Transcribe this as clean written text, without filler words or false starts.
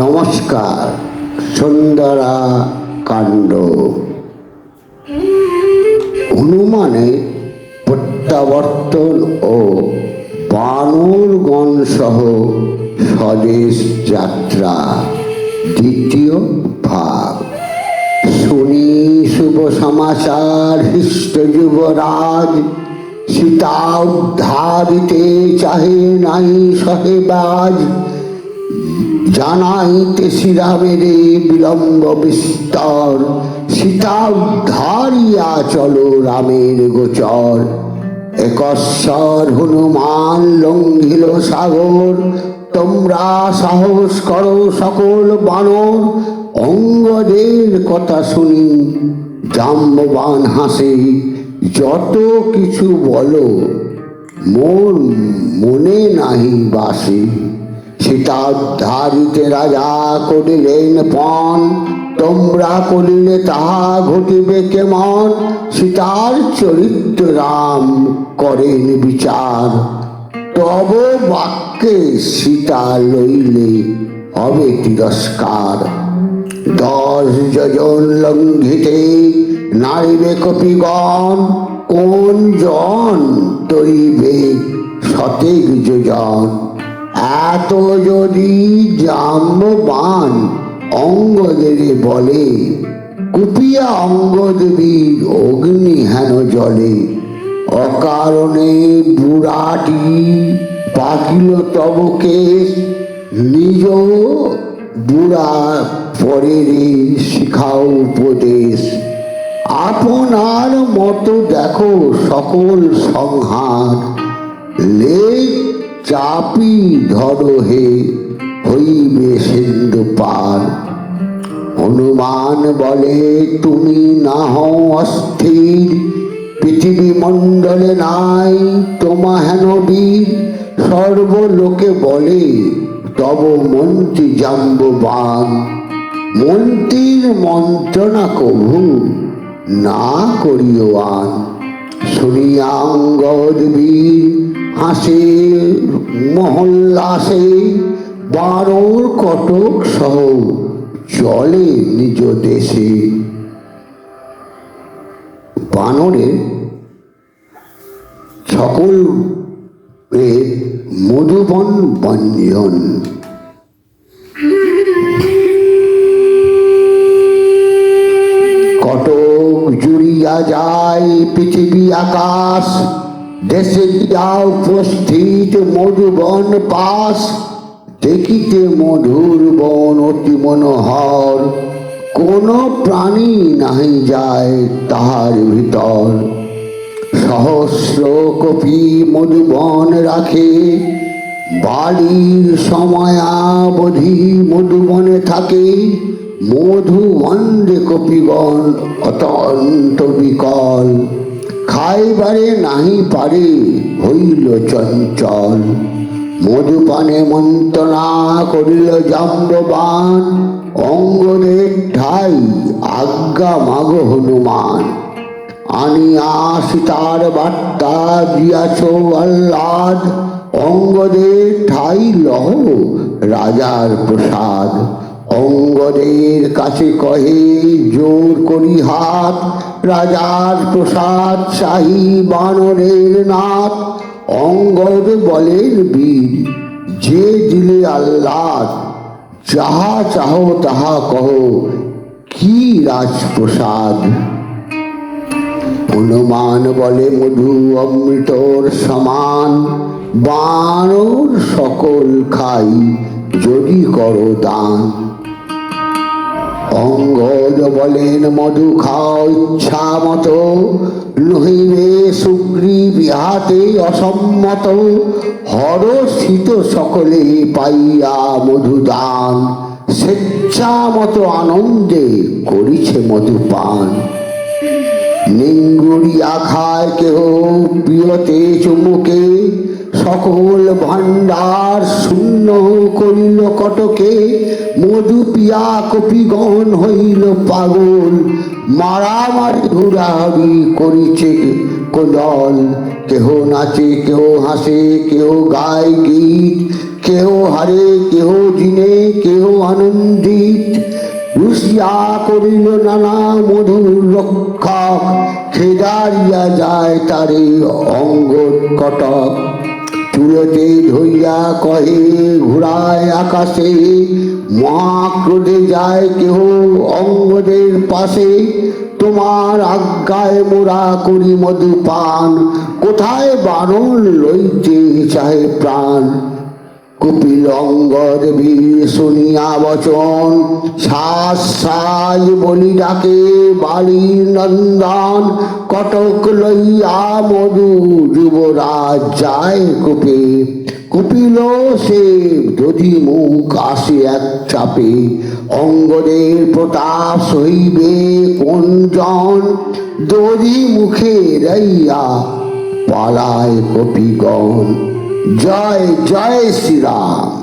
নমস্কার। সুন্দরা কাণ্ড। হনুমানের প্রত্যাবর্তন ও বানরগণ সহ স্বদেশ যাত্রা দ্বিতীয় ভাগ। শুনি শুভ সমাচার হৃষ্ট যুবরাজ, সীতা উদ্ধারিতে চাহে নাই সহেবাজ। জানাইতে শ্রীরামের বিলম্ব বিস্তর, সীতা উদ্ধারিয়া চলো রামের গোচর। একস্বর হনুমান লঙ্ঘিল সাগর, তোমরা সাহস করো সকল বানর। অঙ্গদের কথা শুনি জাম্ববান হাসে, যত কিছু বলো মোর মনে নাহি বাসে। সীতা উদ্ধারিতে রাজা করিলেন পণ, তোমরা করিলে তাহা ঘটিবে কেমন। সীতার চরিত্র রাম করেন বিচার, তব বাক্যে সীতা লইলে হবে তিরস্কার। 10 যোজন লঙ্ঘিতে নারিবে কপিগণ, কোন জন তরিবে শতেক যোজন। এত যদি জাম্ববান অঙ্গদের বলে, কুপিয়া অঙ্গদ বীর অগ্নি হেন জলে। অকারণে বুড়াটি পাকিল তব কেশ, নিজ বুড়া পরের শিখাও উপদেশ। আপনার মতো দেখো সকল সংহার, লেখ চাপি ধরো হে হইবে সিন্ধু পার। হনুমান বলে তুমি না হও অস্থির, পৃথিবী মণ্ডলে নাই তোমা হেন বীর। সর্বলোকে বলে তব মন্ত্রী জাম্ববান, মন্ত্রীর মন্ত্রণা কভু না করিও আন। শুনিয়া অঙ্গদ বীর হাসে মহল্লাসে, বানর কটক সহ চলে নিজ দেশে। বানরের সকল মধুবন বঞ্জন। কটক জুড়িয়া যায় পৃথিবী আকাশ, দেশে গিয়া উপস্থিত মধুবন পাশ। দেখিতে মধুর বন অতি মনোহর, কোন প্রাণী নাহি যায় তাহার ভিতর। সহস্র কপি মধুবন রাখে, বাড়ির সময়াবধি মধুবনে থাকে। মধুগন্ধে কপিগণ অত্যন্ত বিকল, খাইবারে নাহি পারে হইল চঞ্চল। মধুপানে মন্ত্রণা করিল জাম্ববান, অঙ্গদের ঠাই আজ্ঞা মাগ হনুমান। আনিয়া সীতার বার্তা দিয়াছ আহ্লাদ, অঙ্গদের ঠাই লহ রাজার প্রসাদ। অঙ্গদের কাছে কহে জোর করি হাত, রাজার প্রসাদ শাহী বানরের নাথ। অঙ্গদ বলেন বীর যে দিলে আহ্লাদ, যাহা চাহো তাহা কহো কি রাজপ্রসাদ। হনুমান বলে মধু অমৃতর সমান, বানর সকল খাই যদি করো দান। অঙ্গদ বলেন মধু খাও ইচ্ছা মতো, নহিবে সুগ্রীব ইহাতে অসম্মত। হরষিত সকলে পাইয়া মধুদান, স্বেচ্ছা মতো আনন্দে করিছে মধুপান। নিঙ্গুড়িয়া খায় কেহ প্রিয়তে চুমুকে, সকল ভাণ্ডার শূন্য করিল কটকে। মধু পিয়া কপিগণ হইল পাগল, মারামারি হুড়াহুড়ি করিছে কোদল। কেহ নাচে, কেহ হাসে, কেহ গায় গীত, কেহ হারে, কেহ জিনে, কেহ আনন্দিত। রুষিয়া করিল নানা মধুর রক্ষক, খেদারিয়া যায় তারে অঙ্গ কটক। চুলেতে ধইয়া কহে ঘুরায় আকাশে, মহাক্রোধে যায় কেহ অঙ্গদের পাশে। তোমার আজ্ঞায় মোরা করি মধুপান, কোথায় বারণ লইতে চাহে প্রাণ। কপিল অঙ্গদ বীর শুনিয়া বচন, শ্বাস সাজ বলি ডাকে বালির নন্দন। কটক লইয়া মধু যুবরাজ যায় কোপে, কপিল সে দধি মুখ আসে এক চাপে। অঙ্গদের প্রতাপ সহিবে কোন জন, দধি মুখে রাইয়া পালায় কপিগণ। জয় জয় শ্রীরাম।